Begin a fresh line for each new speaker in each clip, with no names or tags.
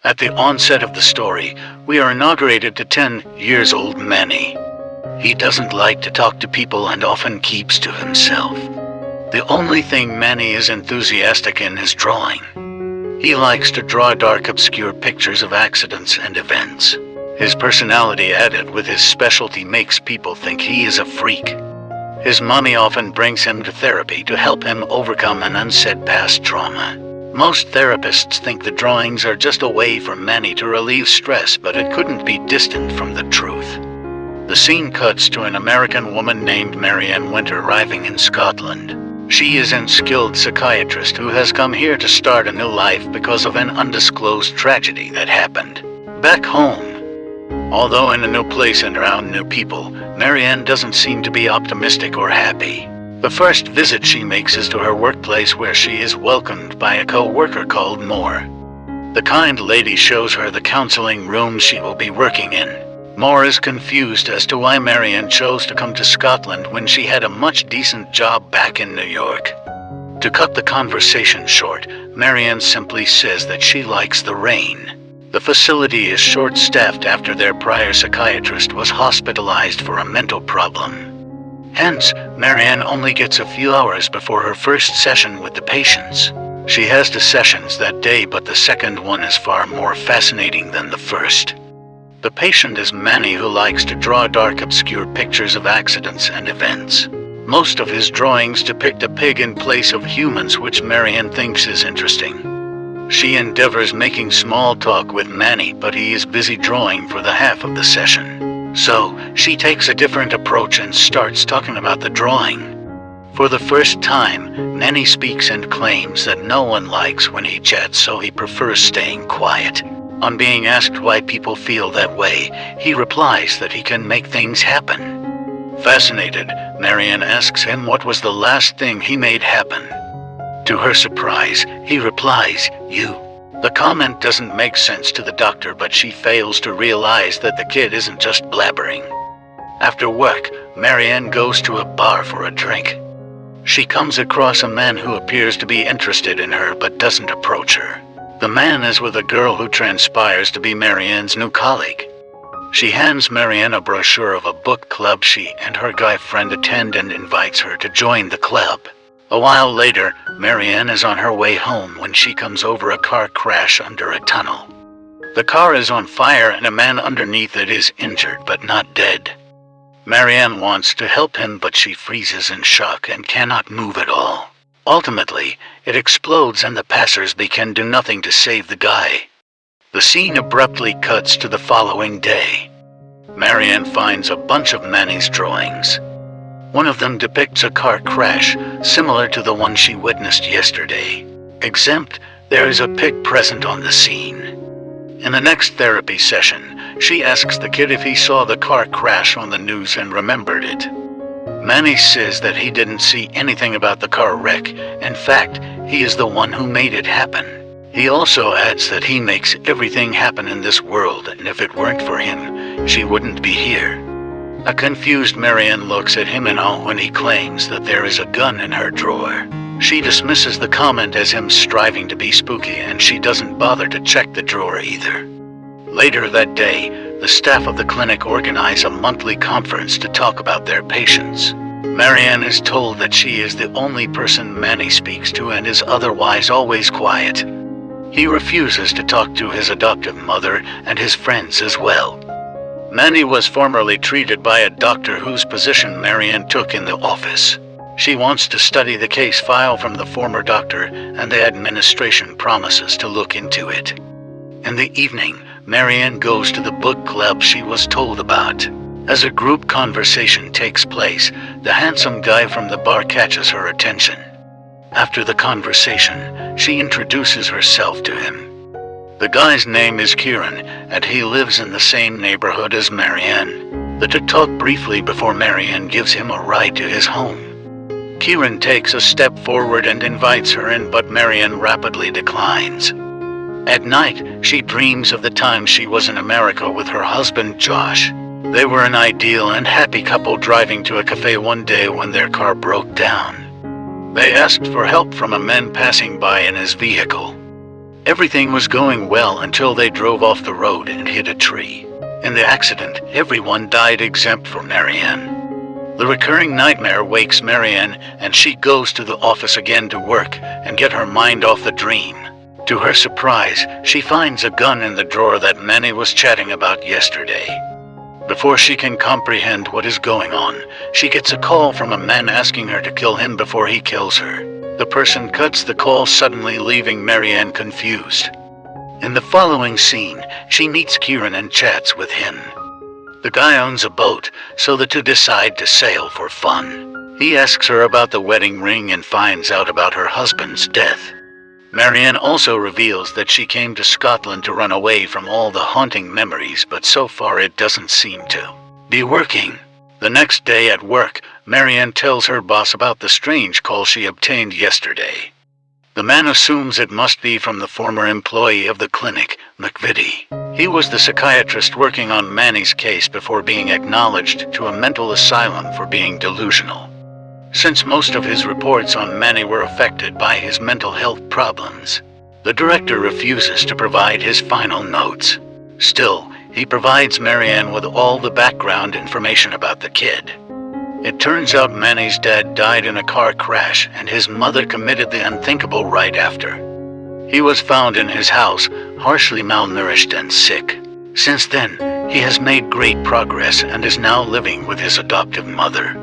At the onset of the story, we are inaugurated to 10-year-old Manny. He doesn't like to talk to people and often keeps to himself. The only thing Manny is enthusiastic in is drawing. He likes to draw dark, obscure pictures of accidents and events. His personality added with his specialty makes people think he is a freak. His mommy often brings him to therapy to help him overcome an unsaid past trauma. Most therapists think the drawings are just a way for Manny to relieve stress, but it couldn't be distant from the truth. The scene cuts to an American woman named Marianne Winter arriving in Scotland. She is an skilled psychiatrist who has come here to start a new life because of an undisclosed tragedy that happened back home. Although in a new place and around new people, Marianne doesn't seem to be optimistic or happy. The first visit she makes is to her workplace, where she is welcomed by a co-worker called Moore. The kind lady shows her the counseling room she will be working in. Moore is confused as to why Marianne chose to come to Scotland when she had a much decent job back in New York. To cut the conversation short, Marianne simply says that she likes the rain. The facility is short-staffed after their prior psychiatrist was hospitalized for a mental problem. Hence, Marianne only gets a few hours before her first session with the patients. She has 2 sessions that day, but the second one is far more fascinating than the first. The patient is Manny, who likes to draw dark, obscure pictures of accidents and events. Most of his drawings depict a pig in place of humans, which Marianne thinks is interesting. She endeavors making small talk with Manny, but he is busy drawing for the half of the session. So, she takes a different approach and starts talking about the drawing. For the first time, Manny speaks and claims that no one likes when he chats, so he prefers staying quiet. On being asked why people feel that way, he replies that he can make things happen. Fascinated, Marianne asks him what was the last thing he made happen. To her surprise, he replies, "You." The comment doesn't make sense to the doctor, but she fails to realize that the kid isn't just blabbering. After work, Marianne goes to a bar for a drink. She comes across a man who appears to be interested in her but doesn't approach her. The man is with a girl who transpires to be Marianne's new colleague. She hands Marianne a brochure of a book club she and her guy friend attend and invites her to join the club. A while later, Marianne is on her way home when she comes over a car crash under a tunnel. The car is on fire and a man underneath it is injured but not dead. Marianne wants to help him, but she freezes in shock and cannot move at all. Ultimately, it explodes and the passers-by can do nothing to save the guy. The scene abruptly cuts to the following day. Marianne finds a bunch of Manny's drawings. One of them depicts a car crash, similar to the one she witnessed yesterday. Except, there is a pig present on the scene. In the next therapy session, she asks the kid if he saw the car crash on the news and remembered it. Manny says that he didn't see anything about the car wreck. In fact, he is the one who made it happen. He also adds that he makes everything happen in this world, and if it weren't for him, she wouldn't be here. A confused Marianne looks at him in awe when he claims that there is a gun in her drawer. She dismisses the comment as him striving to be spooky, and she doesn't bother to check the drawer either. Later that day, the staff of the clinic organize a monthly conference to talk about their patients. Marianne is told that she is the only person Manny speaks to and is otherwise always quiet. He refuses to talk to his adoptive mother and his friends as well. Manny was formerly treated by a doctor whose position Marianne took in the office. She wants to study the case file from the former doctor, and the administration promises to look into it. In the evening, Marianne goes to the book club she was told about. As a group conversation takes place, the handsome guy from the bar catches her attention. After the conversation, she introduces herself to him. The guy's name is Kieran, and he lives in the same neighborhood as Marianne. They talk briefly before Marianne gives him a ride to his home. Kieran takes a step forward and invites her in, but Marianne rapidly declines. At night, she dreams of the time she was in America with her husband Josh. They were an ideal and happy couple driving to a cafe one day when their car broke down. They asked for help from a man passing by in his vehicle. Everything was going well until they drove off the road and hit a tree. In the accident, everyone died except for Marianne. The recurring nightmare wakes Marianne, and she goes to the office again to work and get her mind off the dream. To her surprise, she finds a gun in the drawer that Manny was chatting about yesterday. Before she can comprehend what is going on, she gets a call from a man asking her to kill him before he kills her. The person cuts the call, suddenly leaving Marianne confused. In the following scene, she meets Kieran and chats with him. The guy owns a boat, so the two decide to sail for fun. He asks her about the wedding ring and finds out about her husband's death. Marianne also reveals that she came to Scotland to run away from all the haunting memories, but so far it doesn't seem to be working. The next day at work, Marianne tells her boss about the strange call she obtained yesterday. The man assumes it must be from the former employee of the clinic, McVitie. He was the psychiatrist working on Manny's case before being acknowledged to a mental asylum for being delusional. Since most of his reports on Manny were affected by his mental health problems, the director refuses to provide his final notes. Still, he provides Marianne with all the background information about the kid. It turns out Manny's dad died in a car crash and his mother committed the unthinkable right after. He was found in his house, harshly malnourished and sick. Since then, he has made great progress and is now living with his adoptive mother.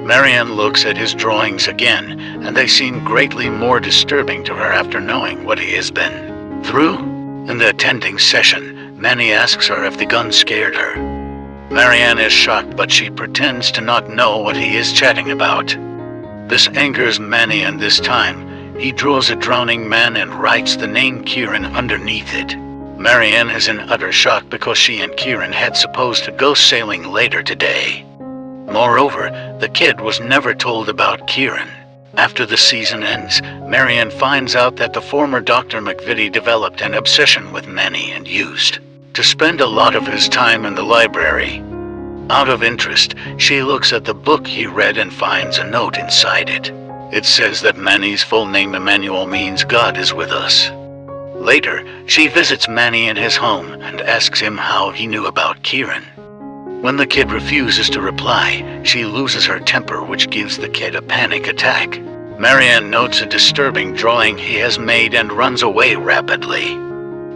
Marianne looks at his drawings again, and they seem greatly more disturbing to her after knowing what he has been through. In the attending session, Manny asks her if the gun scared her. Marianne is shocked, but she pretends to not know what he is chatting about. This angers Manny, and this time, he draws a drowning man and writes the name Kieran underneath it. Marianne is in utter shock because she and Kieran had supposed to go sailing later today. Moreover, the kid was never told about Kieran. After the season ends, Marianne finds out that the former Dr. McVitie developed an obsession with Manny and used to spend a lot of his time in the library. Out of interest, she looks at the book he read and finds a note inside it. It says that Manny's full name Emmanuel means God is with us. Later, she visits Manny in his home and asks him how he knew about Kieran. When the kid refuses to reply, she loses her temper, which gives the kid a panic attack. Marianne notes a disturbing drawing he has made and runs away rapidly.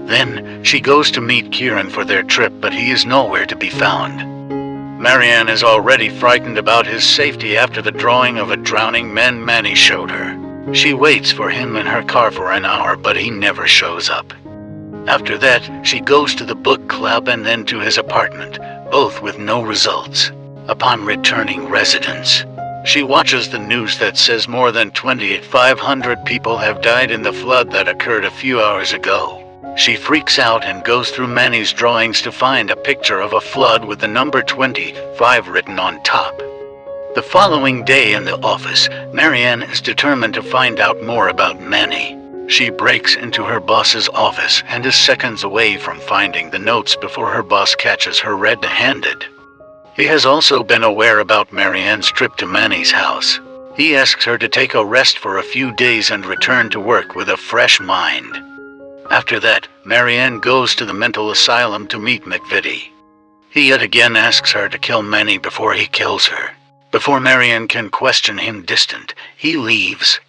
Then, she goes to meet Kieran for their trip, but he is nowhere to be found. Marianne is already frightened about his safety after the drawing of a drowning man Manny showed her. She waits for him in her car for an hour, but he never shows up. After that, she goes to the book club and then to his apartment, both with no results. Upon returning residence, she watches the news that says more than 2,500 people have died in the flood that occurred a few hours ago. She freaks out and goes through Manny's drawings to find a picture of a flood with the number 25 written on top. The following day in the office, Marianne is determined to find out more about Manny. She breaks into her boss's office and is seconds away from finding the notes before her boss catches her red-handed. He has also been aware about Marianne's trip to Manny's house. He asks her to take a rest for a few days and return to work with a fresh mind. After that, Marianne goes to the mental asylum to meet McVitie. He yet again asks her to kill Manny before he kills her. Before Marianne can question him distant, he leaves.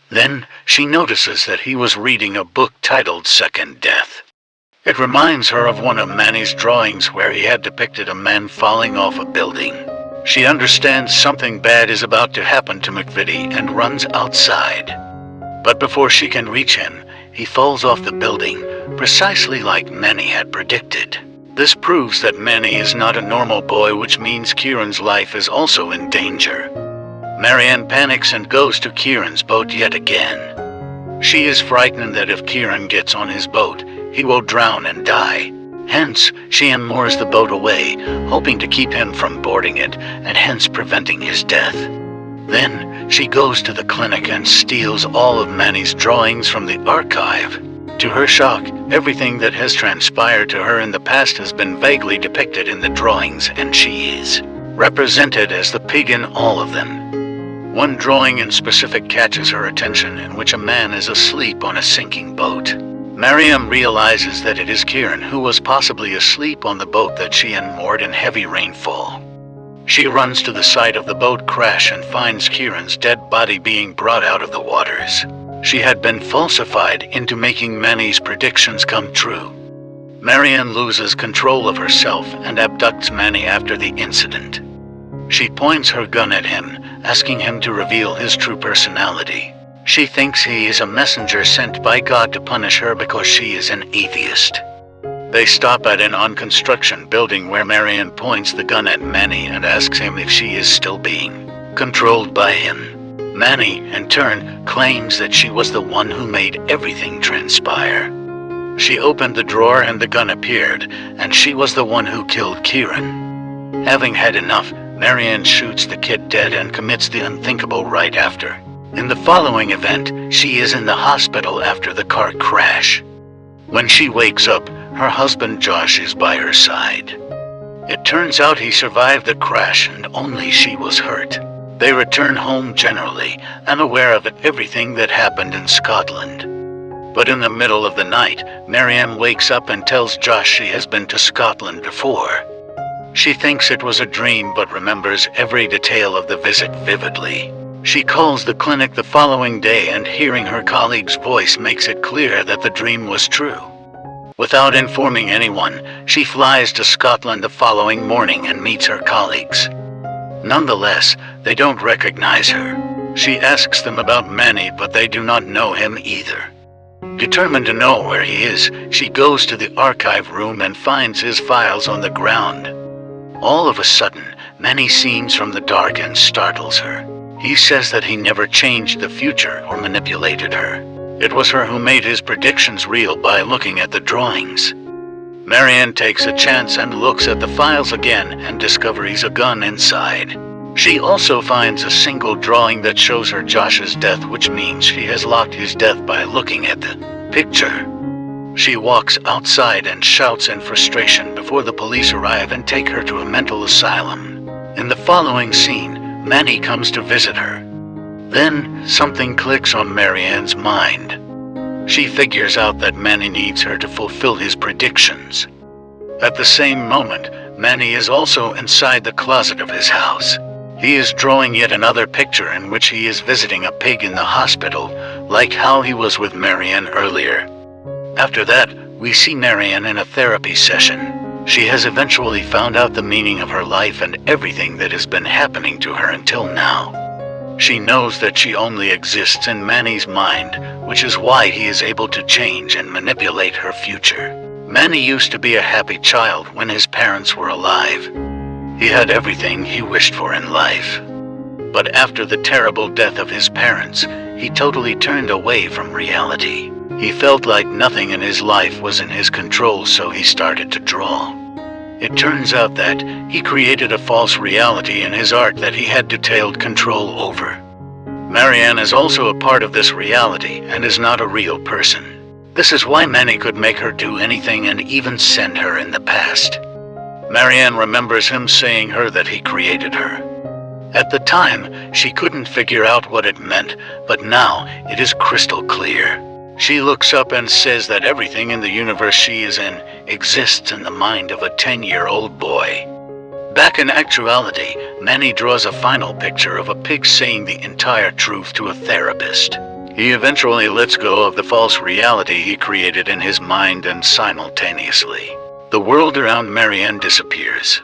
Then, she notices that he was reading a book titled Second Death. It reminds her of one of Manny's drawings where he had depicted a man falling off a building. She understands something bad is about to happen to McVitie and runs outside. But before she can reach him, he falls off the building, precisely like Manny had predicted. This proves that Manny is not a normal boy, which means Kieran's life is also in danger. Marianne panics and goes to Kieran's boat yet again. She is frightened that if Kieran gets on his boat, he will drown and die. Hence, she moors the boat away, hoping to keep him from boarding it, and hence preventing his death. Then, she goes to the clinic and steals all of Manny's drawings from the archive. To her shock, everything that has transpired to her in the past has been vaguely depicted in the drawings, and she is represented as the pig in all of them. One drawing in specific catches her attention, in which a man is asleep on a sinking boat. Miriam realizes that it is Kieran, who was possibly asleep on the boat that she unmoored in heavy rainfall. She runs to the site of the boat crash and finds Kieran's dead body being brought out of the waters. She had been falsified into making Manny's predictions come true. Marianne loses control of herself and abducts Manny after the incident. She points her gun at him, asking him to reveal his true personality. She thinks he is a messenger sent by God to punish her because she is an atheist. They stop at an on-construction building where Marianne points the gun at Manny and asks him if she is still being controlled by him. Manny, in turn, claims that she was the one who made everything transpire. She opened the drawer and the gun appeared, and she was the one who killed Kieran. Having had enough, Marianne shoots the kid dead and commits the unthinkable right after. In the following event, she is in the hospital after the car crash. When she wakes up, her husband Josh is by her side. It turns out he survived the crash and only she was hurt. They return home generally, unaware of everything that happened in Scotland. But in the middle of the night, Marianne wakes up and tells Josh she has been to Scotland before. She thinks it was a dream but remembers every detail of the visit vividly. She calls the clinic the following day and hearing her colleague's voice makes it clear that the dream was true. Without informing anyone, she flies to Scotland the following morning and meets her colleagues. Nonetheless, they don't recognize her. She asks them about Manny, but they do not know him either. Determined to know where he is, she goes to the archive room and finds his files on the ground. All of a sudden, Manny seems from the dark and startles her. He says that he never changed the future or manipulated her. It was her who made his predictions real by looking at the drawings. Marianne takes a chance and looks at the files again and discovers a gun inside. She also finds a single drawing that shows her Josh's death, which means she has locked his death by looking at the picture. She walks outside and shouts in frustration before the police arrive and take her to a mental asylum. In the following scene, Manny comes to visit her. Then, something clicks on Marianne's mind. She figures out that Manny needs her to fulfill his predictions. At the same moment, Manny is also inside the closet of his house. He is drawing yet another picture in which he is visiting a pig in the hospital, like how he was with Marianne earlier. After that, we see Marianne in a therapy session. She has eventually found out the meaning of her life and everything that has been happening to her until now. She knows that she only exists in Manny's mind, which is why he is able to change and manipulate her future. Manny used to be a happy child when his parents were alive. He had everything he wished for in life. But after the terrible death of his parents, he totally turned away from reality. He felt like nothing in his life was in his control, so he started to draw. It turns out that he created a false reality in his art that he had detailed control over. Marianne is also a part of this reality and is not a real person. This is why Manny could make her do anything and even send her in the past. Marianne remembers him saying her that he created her. At the time, she couldn't figure out what it meant, but now it is crystal clear. She looks up and says that everything in the universe she is in exists in the mind of a 10-year-old boy. Back in actuality, Manny draws a final picture of a pig saying the entire truth to a therapist. He eventually lets go of the false reality he created in his mind, and simultaneously, the world around Marianne disappears.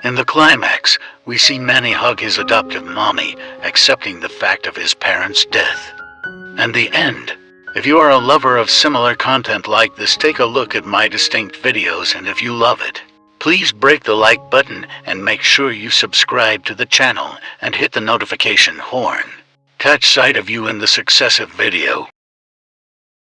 In the climax, we see Manny hug his adoptive mommy, accepting the fact of his parents' death. And the end. If you are a lover of similar content like this, take a look at my distinct videos, and if you love it, please break the like button and make sure you subscribe to the channel and hit the notification horn. Catch sight of you in the successive video.